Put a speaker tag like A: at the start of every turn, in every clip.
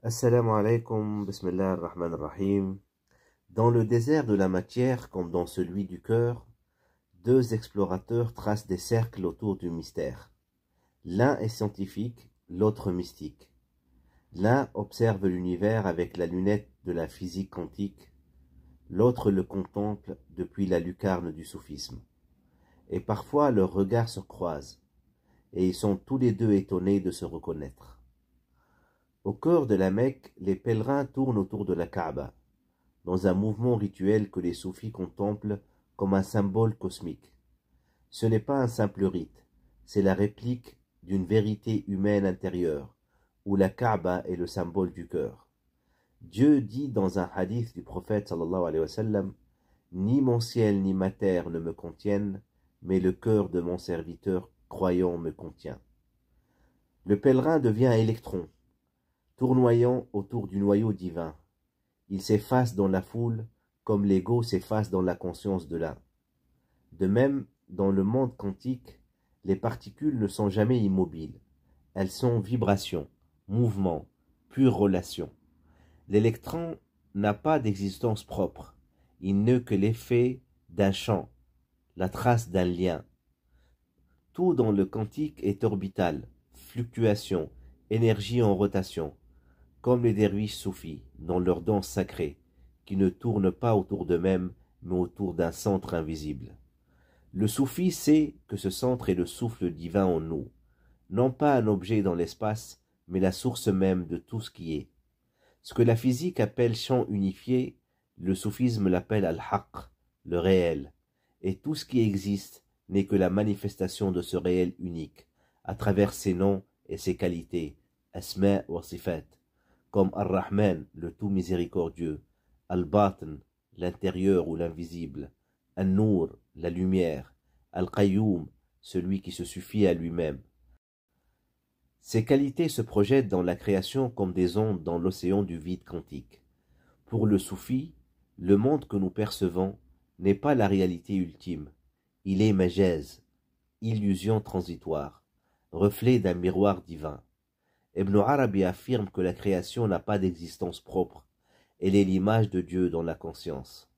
A: Assalamu alaikum, bismillah ar-Rahman ar-Rahim. Dans le désert de la matière comme dans celui du cœur, deux explorateurs tracent des cercles autour du mystère. L'un est scientifique, l'autre mystique. L'un observe l'univers avec la lunette de la physique quantique, l'autre le contemple depuis la lucarne du soufisme. Et parfois leurs regards se croisent, et ils sont tous les deux étonnés de se reconnaître. Au cœur de la Mecque, les pèlerins tournent autour de la Kaaba, dans un mouvement rituel que les soufis contemplent comme un symbole cosmique. Ce n'est pas un simple rite, c'est la réplique d'une vérité humaine intérieure, où la Kaaba est le symbole du cœur. Dieu dit dans un hadith du prophète sallallahu alayhi wa sallam, « Ni mon ciel ni ma terre ne me contiennent, mais le cœur de mon serviteur croyant me contient. » Le pèlerin devient électron, tournoyant autour du noyau divin. Il s'efface dans la foule comme l'ego s'efface dans la conscience de l'un. De même, dans le monde quantique, les particules ne sont jamais immobiles. Elles sont vibrations, mouvements, pure relation. L'électron n'a pas d'existence propre. Il n'est que l'effet d'un champ, la trace d'un lien. Tout dans le quantique est orbital, fluctuation, énergie en rotation, comme les derviches soufis dans leur danse sacrée, qui ne tournent pas autour d'eux-mêmes, mais autour d'un centre invisible. Le soufi sait que ce centre est le souffle divin en nous, non pas un objet dans l'espace, mais la source même de tout ce qui est. Ce que la physique appelle champ unifié, le soufisme l'appelle al-haq, le réel, et tout ce qui existe n'est que la manifestation de ce réel unique, à travers ses noms et ses qualités, asma wa sifat, comme Ar-Rahman, le tout miséricordieux, Al-Batn, l'intérieur ou l'invisible, An-Nour, la lumière, Al-Qayyum, celui qui se suffit à lui-même. Ces qualités se projettent dans la création comme des ondes dans l'océan du vide quantique. Pour le soufi, le monde que nous percevons n'est pas la réalité ultime. Il est majaz, illusion transitoire, reflet d'un miroir divin. Ibn Arabi affirme que la création n'a pas d'existence propre, elle est l'image de Dieu dans la conscience.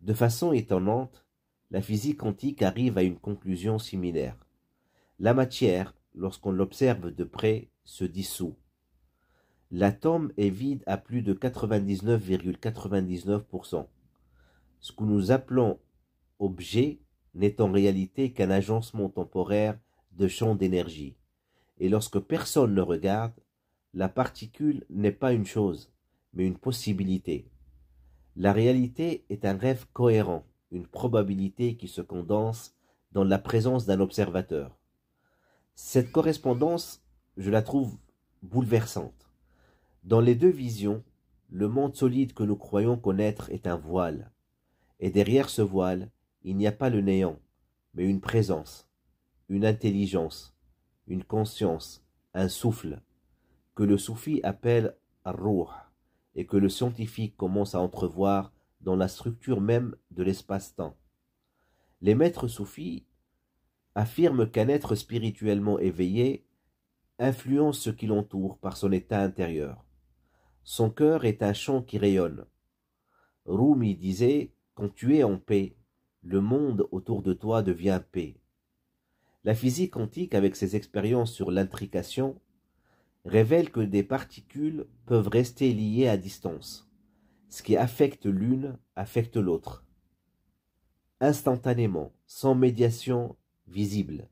A: De façon étonnante, la physique quantique arrive à une conclusion similaire. La matière, lorsqu'on l'observe de près, se dissout. L'atome est vide à plus de 99,99%. Ce que nous appelons objet n'est en réalité qu'un agencement temporaire de champs d'énergie. Et lorsque personne ne regarde, la particule n'est pas une chose, mais une possibilité. La réalité est un rêve cohérent, une probabilité qui se condense dans la présence d'un observateur. Cette correspondance, je la trouve bouleversante. Dans les deux visions, le monde solide que nous croyons connaître est un voile. Et derrière ce voile, il n'y a pas le néant, mais une présence, une intelligence, une conscience, un souffle, que le soufi appelle ar-ruh, et que le scientifique commence à entrevoir dans la structure même de l'espace-temps. Les maîtres soufis affirment qu'un être spirituellement éveillé influence ce qui l'entoure par son état intérieur. Son cœur est un champ qui rayonne. Rumi disait « Quand tu es en paix, le monde autour de toi devient paix. » La physique quantique, avec ses expériences sur l'intrication, révèle que des particules peuvent rester liées à distance. Ce qui affecte l'une affecte l'autre, instantanément, sans médiation visible.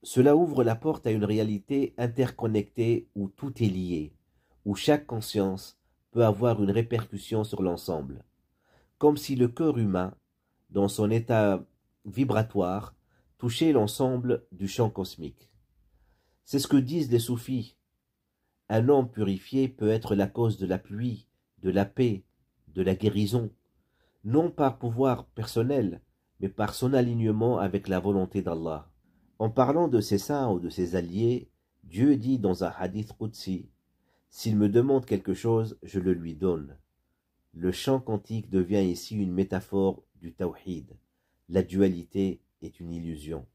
A: Cela ouvre la porte à une réalité interconnectée où tout est lié, où chaque conscience peut avoir une répercussion sur l'ensemble, comme si le cœur humain, dans son état vibratoire, touchait l'ensemble du champ cosmique. C'est ce que disent les soufis. Un homme purifié peut être la cause de la pluie, de la paix, de la guérison, non par pouvoir personnel, mais par son alignement avec la volonté d'Allah. En parlant de ses saints ou de ses alliés, Dieu dit dans un hadith Qudsi, « S'il me demande quelque chose, je le lui donne. » Le champ quantique devient ici une métaphore du tawhid. La dualité est une illusion.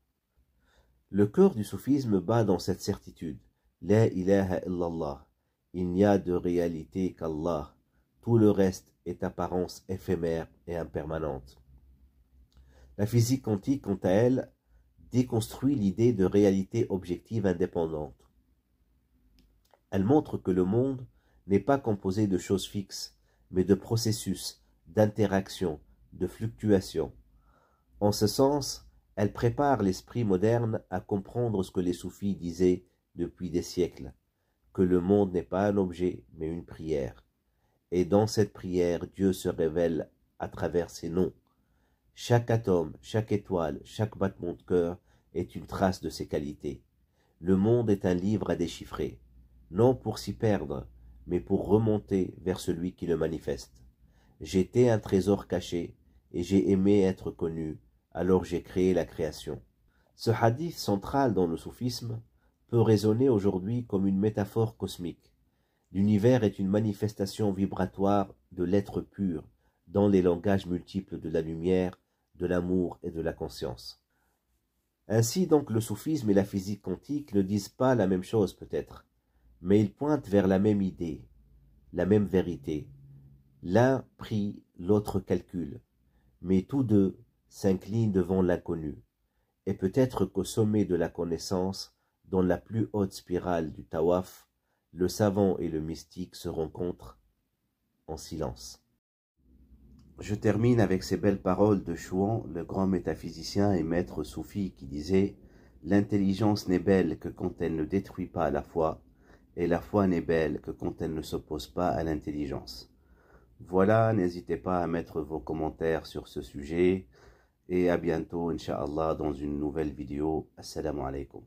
A: Le cœur du soufisme bat dans cette certitude. La ilaha illallah. Il n'y a de réalité qu'Allah. Tout le reste est apparence éphémère et impermanente. La physique quantique, quant à elle, déconstruit l'idée de réalité objective indépendante. Elle montre que le monde n'est pas composé de choses fixes, mais de processus, d'interactions, de fluctuations. En ce sens, elle prépare l'esprit moderne à comprendre ce que les soufis disaient depuis des siècles, que le monde n'est pas un objet, mais une prière. Et dans cette prière, Dieu se révèle à travers ses noms. Chaque atome, chaque étoile, chaque battement de cœur est une trace de ses qualités. Le monde est un livre à déchiffrer, non pour s'y perdre, mais pour remonter vers celui qui le manifeste. J'étais un trésor caché, et j'ai aimé être connu, alors j'ai créé la création. Ce hadith central dans le soufisme peut résonner aujourd'hui comme une métaphore cosmique. L'univers est une manifestation vibratoire de l'être pur, dans les langages multiples de la lumière, de l'amour et de la conscience. Ainsi donc le soufisme et la physique quantique ne disent pas la même chose peut-être, mais ils pointent vers la même idée, la même vérité. L'un prie, l'autre calcule, mais tous deux s'inclinent devant l'inconnu, et peut-être qu'au sommet de la connaissance, dans la plus haute spirale du tawaf, le savant et le mystique se rencontrent en silence. Je termine avec ces belles paroles de Chouan, le grand métaphysicien et maître soufi, qui disait « L'intelligence n'est belle que quand elle ne détruit pas la foi, et la foi n'est belle que quand elle ne s'oppose pas à l'intelligence. » Voilà, n'hésitez pas à mettre vos commentaires sur ce sujet, et à bientôt, Inch'Allah, dans une nouvelle vidéo. Assalamu alaikum.